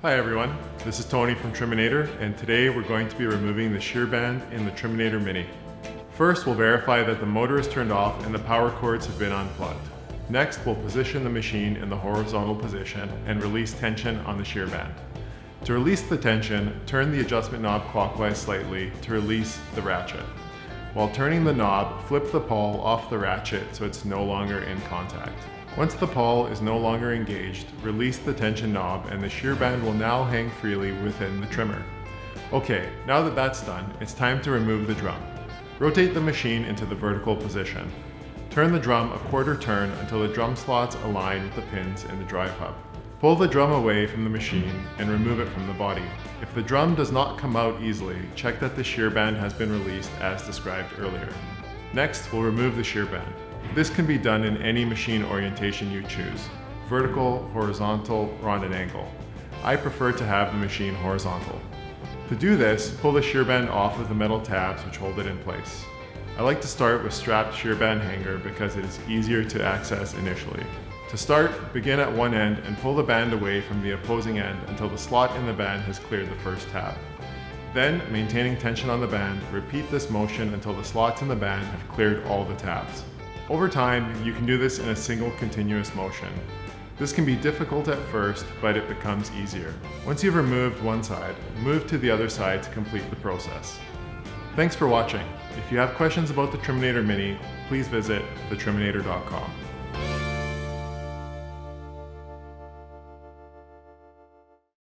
Hi everyone, this is Tony from Triminator, and today we're going to be removing the shear band in the Triminator Mini. First, we'll verify that the motor is turned off and the power cords have been unplugged. Next, we'll position the machine in the horizontal position and release tension on the shear band. To release the tension, turn the adjustment knob clockwise slightly to release the ratchet. While turning the knob, flip the pawl off the ratchet so it's no longer in contact. Once the pawl is no longer engaged, release the tension knob and the shear band will now hang freely within the trimmer. Okay, now that that's done, it's time to remove the drum. Rotate the machine into the vertical position. Turn the drum a quarter turn until the drum slots align with the pins in the drive hub. Pull the drum away from the machine and remove it from the body. If the drum does not come out easily, check that the shear band has been released as described earlier. Next, we'll remove the shear band. This can be done in any machine orientation you choose, vertical, horizontal, or on an angle. I prefer to have the machine horizontal. To do this, pull the shear band off of the metal tabs which hold it in place. I like to start with strapped shear band hanger because it is easier to access initially. To start, begin at one end and pull the band away from the opposing end until the slot in the band has cleared the first tab. Then, maintaining tension on the band, repeat this motion until the slots in the band have cleared all the tabs. Over time, you can do this in a single continuous motion. This can be difficult at first, but it becomes easier. Once you've removed one side, move to the other side to complete the process. Thanks for watching. If you have questions about the Triminator Mini, please visit thetriminator.com.